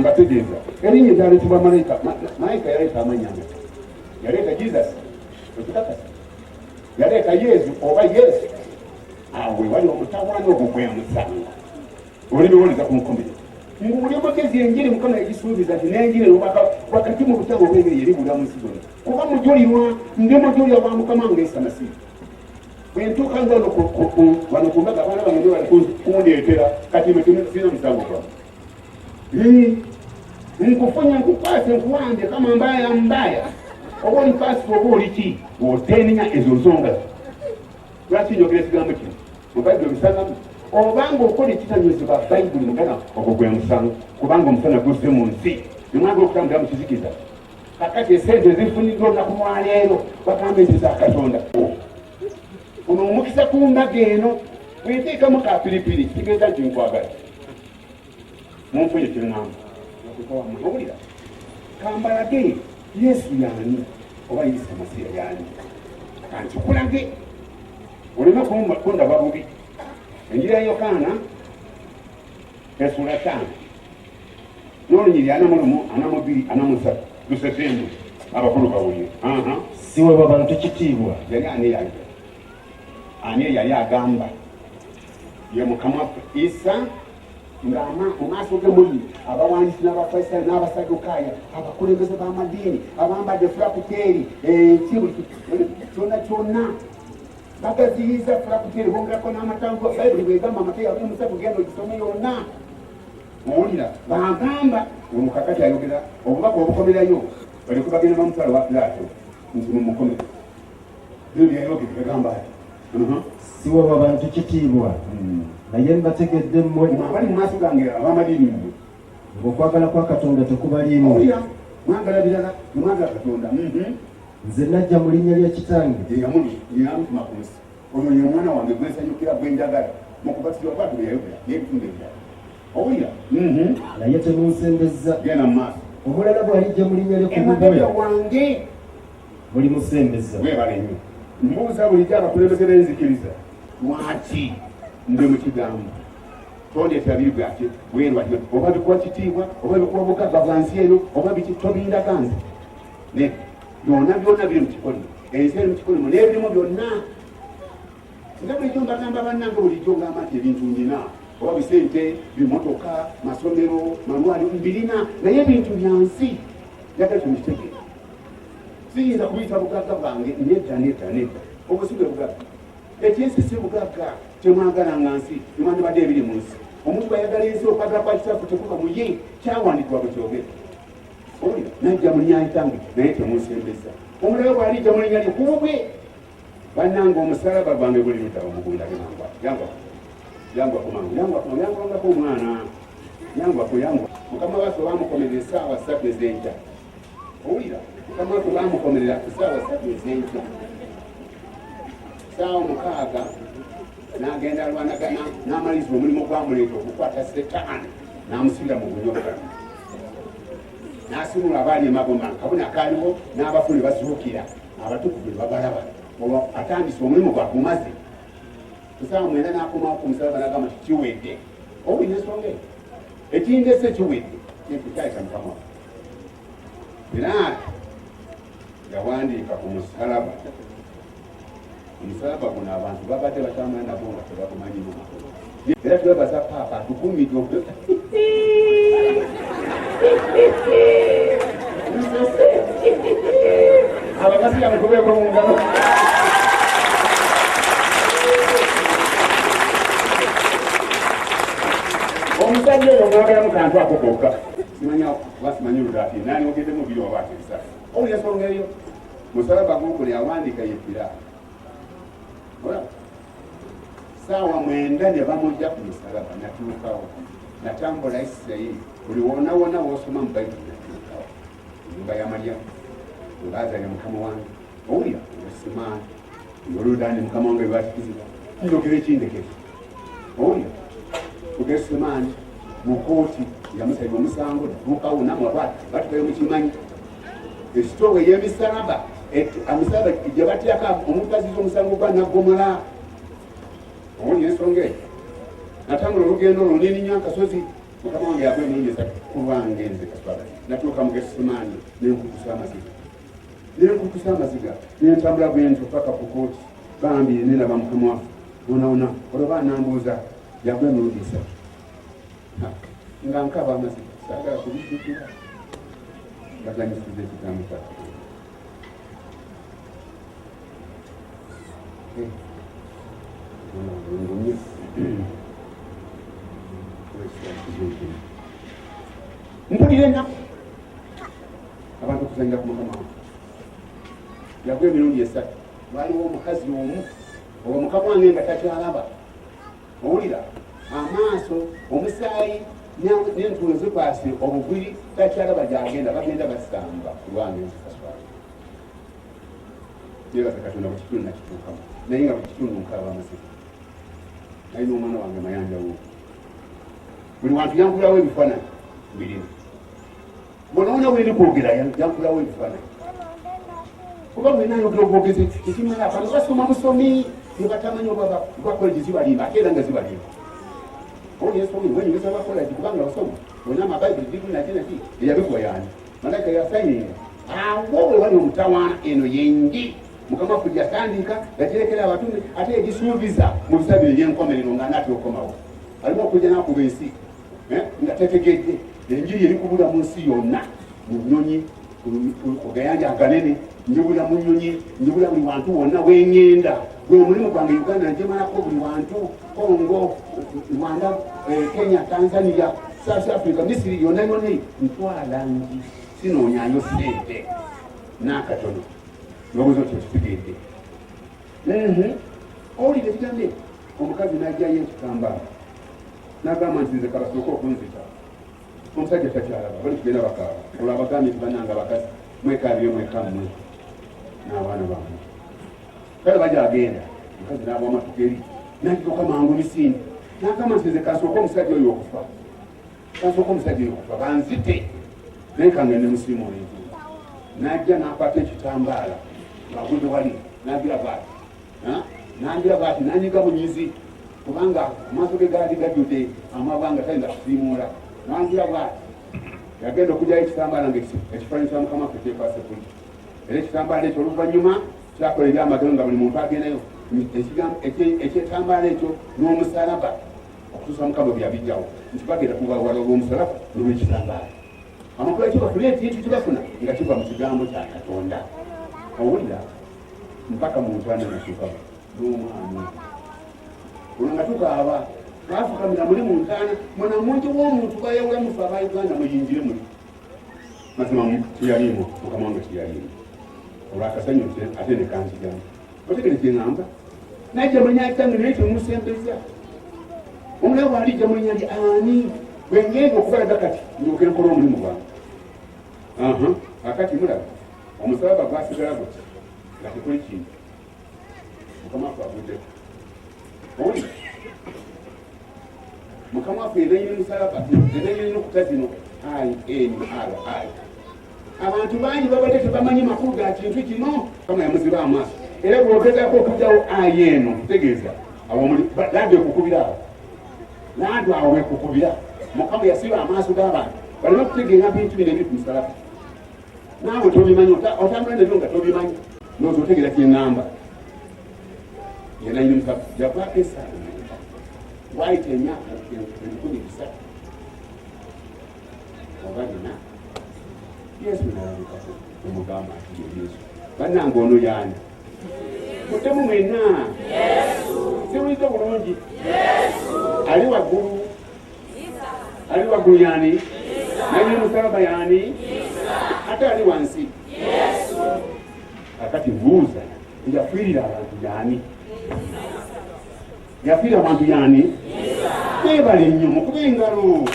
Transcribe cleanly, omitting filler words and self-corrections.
mbategeeza erinnya eryaleetebwa malayika yaleeta amanyanga yaleeta Jesus ekikakasa yaleeta Yesu oba Yesu awe wali omutawaana ogwo gwemusanga olibiwuliza ku nkomere ng'oli omugezi enjiri Mukama egisuubiza nti n'enjiri wakati mu butabo bwengeri yeribula mu nsi zonna kuba mujulirwa ndi mujulira wa Mukama ng'Isa Masiya bwe ntuuka nga wano ku mbaga abaana bange bali kundeetera kati sina musango gwamu nkufunya nkukwase nkuwambye kama mbaya oba oli pasito oba oli ki oteenenya ezo nsonga lwaki njogera ekigambo kino mu bayibuli obisangamu obanga okola ekitanyozebwa bayibuli mugana ogwo gwe musango kubanga omusana guzze mu nsi nemwagala okutambulira mu kizikiza kakati esente ezifuniza olunaku lwaleero bagambe nti za Katonda ono omukisa ku mbaga eno bweteekamu ka piripiri kitegeeza nti nkwagala mumfunye kiŋŋamba owulira kambalage Yesu yaani oba Isa Masiya yaani kankikulage oleme kundaba bubi enjiri ya Yokaana esula 5 n'olunyiri 42 lusesembu abakulu bawulire siwe babantu kitiibwa yali ani yali agamba ye Mukama Isa mu maaso ge muli abawandiisi n'abafalisaayo n'abasadukaaya abakulembeze b'amadiini abambadde fulakuteeri kyonna bagaziyiza fulakuteeri bongerako n'amatango bayibuli bwegamba Mateyo 27 genda ogisome yonna owulira bagamba omukakati ayogera obubaka obukomerayo baleko bagenda bamutwala wa Pilaato nti mumukomere bibuli yayogera egamba siwe babantu kitiibwa naye mbategedde mmwe bali mu maaso gange ab'amadiini mmwe ng'okwagala kwa Katonda tekubaliimu mwagala birala nemwagala Katonda nze najja mu linnya lya kitange yamutuma ku nsi ono ye mwana wange gwensanyukira gwenjagala mu kubatizibwa kwatu bwe yayogera n'ebitundu ebirala owulira naye temunsembezza genda mu maaso omulala bw'alijja mu linnya emabega wange mulimusembezza webale nnyo mbuuza bulijjo abakulembeze b'enzikiriza lwaki nde mu kigambo tondeetera biri bwate bwerwa oba bikuwa kitiibwa oba bikuwa bugagga bwa nsi eno oba biki tobindaga nze byonna biri mu kikolimo ensi eri mu kikolimo n'ebirimu byonna nga bulijjo mbagamba bannange bulijjo ngamba nti ebintu njina oba bisente bimotoka masomero malwaliro mbirina naye ebintu bya nsi njagala kino kitegeera siyinza kubiyita bugagga bwange nedda obusibe bugagga ekyensi si bugagga temwagala nga nsi nemwandibadde ebiri mu nsi omuntu bayagala ensi okwagala kwa kitaffe tekuba muye kyawandikibwa bwe kyogera owulira najja mu linnya litange naye temunsembeza omulala bw'alijja mu linnya likubwe bannanga omusalaba gwange guli ludda omugunda yangwako omwana yangwako mukama waffe bamukomerera essaawa 3 ez'enkya owulira mukama waffe bamukomerera essaawa 3 ez'enkya saawa 6 n'agenda alwanagana n'amaliza omulimu gwamuleeta okukwata Setaani n'amusibira mu bunyoga n'asimula abaali emagoma kabona akaaliwo n'abafu ne basuukira abatukuvu ne babalaba olwo atandise omulimu gwagumaze kusaawa 9 n'akomawo ku musalaba n'agamba nti kiwedde owulira ensonga eyo ekindese kiwedde ekikyaita mukama waffe era yawandiika ku musalaba omusalaba guno abantu babadde batambula nabwo nga tebagumanyimu era twebaza paapa atukumidde abakasiya mukubeeko mu ngalo omusajja oyo mwagalamu kantu ako kokka simanyi oludati nanyogeddemu biri oba ateesa owulira ensonga eyo musalaba guguno yawandiika yeppira saawa 9 ne bamujja ku musalaba natuukawo natambula Isirayiri buli wona wosoma mu bayibuli natuukawo ennyumba ya Mariyamu olazarya mukama wange owulira osimaani oludani mukama wange lwatikizibwa njogera ekindekezi owulira kugesimaani mu kooti yamusabye omusango natuukawo namwe batukayo mukimanyi esitoowa ey'emisalaba amisalaba gye batyako omuntu aziza omusango gwa naggomola owulira ensonga eyo natambula olugendo olwo neninya akasozi mukama wange yagwa emirundi esatu kulwange nze Kaswabuli natuuka mu Getsemani nenkukusa amaziga nentambula bwentyo paka ku kooti bambi nenaba mukama waffe wonawona olwoba anambuuza yagwa emirundi esatu nga nkaba amaziga saagala kubijjukira baganyisiza ekigambo kya mpulira ennaku abantu okuzanyira ku mukama wange yagwa emirundi esatu waliwo omukazi omu oba mukama wange nga takyalaba owulira amaaso omusaayi n'entulo zikwase obugwiri takyalaba gyagenda bagenda basamba kulwange nze Kaswabuli yebaza Katonda bwe kitundu nakituukamu naye nga bwe kitundu nkaaba amaziga nalina omwana wange mayanja wo buli wantu yankulawo ebifaananyi birimu bonaona wendi kwogera yankulawo ebifaananyi kuba mwena ayogera obwogezi ekimala abantu basoma busomi nebatamanyi oba bakolegi zibalimba ate era nga zibalimba olyesomi wenyumisa bakolegi kubanga basoma bona amabayibuli digunaki eyabikuwa yani malayika yasayinga awo we wali omutawaana eno yengi mukama waffe gyatandika yaterekera abatume ate egisuubiza mu bisabiro ebyenkomerero nga anaatera okukomawo alimu okujja nakuba ensi nga tetegedde enjiri eri kubula mu nsi yonna mu nnyonyi ku gayanja aganene njibula mu nnyonyi njibula buli wantu wonna weŋŋenda gwe omulimu gwange Uganda njemalako buli wantu Kongo Rwanda Kenya Tanzania South Africa Misiri yonna yonna ntwala nji sinoonyayo sente n'akatono nobuzo otyo kitegedde owulire ekigambo omukazi n'ajjayo ekitambaala n'agamba nti nze kabasooka okunzita omusajja takyalaba bali kugenda bakaaba olwo abagambye nti bannanga abakazi mwekaabire mwekammwe n'abaana bammwe kale bajja agenda omukazi n'aba amatuka eri n'agikoka mangu misinde n'agamba nti nze kasooka omusajja oyo okufa kasooka omusajja oyo okufa banzite naye kangende musimu olintu n'ajja n'akwata ekitambaala ng'agudde wali n'agira bwati n'agira bwati n'anyiga bunyizi kubanga amaaso ge gaali gajjudde amabanga tayinza kusiimuula n'angira bwati yagenda okugyayo ekitambaala ng'ekifaananyi kya mukama waffe kyekwase kuli era ekitambaala ekyo oluvannyuma kyakola ebyamagero nga buli muntu agendayo ekyetambaala ekyo n'omusalaba okutuusa mukama bwe yabijjawo nti bagenda kuwala olw'omusalaba n'olwekitambaala amakulu ekibafuna ekintu kibafuna nga kiva mu kigambo kya Katonda owulira mpaka muntu ananasukamu n'omwana olwo nga tukaaba twafukamira muli mu ntaana mwana mungi w'omuntu bayawula mufe aba Uganda muyinjire muli mazima tiyalimu mukama wange tiyalimu olwakasanyo ate ne kanzigamu otegere kyeŋŋamba najja manya kitange naye temusembeza omulabe alijja manya li ani bwengenda okubalaga kati ndyokera nkola omulimu gwange akati mulaba omusalaba gwasigala guti nga tekuli kintu mukama waffe aguddeko owulira mukama waffe enenyini musalaba enenyini nokuta zino INRI abantu bangi babadde tebamanyi makulu ga kintu kino kama yamuziba amaaso era bwogezako okugyawo ayi eno kutegeeza landi ekukubira awo landi awo wekukubira mukama yasiba amaaso g'abantu balina okutegeera bintu bino ebiri ku musalaba naawe tobimanyi otambula nebyo nga tobimanyi nooza otegeera kyeŋŋamba yenanyini musalaba javaako esaala waita emyaka 13 oba nina Yesu nalabikako omugamba ati Yesu bannange ono yaani muddemu mwenna siwuliza bulungi ali waggulu yaani nanyini musalaba yaani ate ali wansi akati buuza yafiirira abantu yaani yafiirira abantu yaani nebale nnyo mukube engalo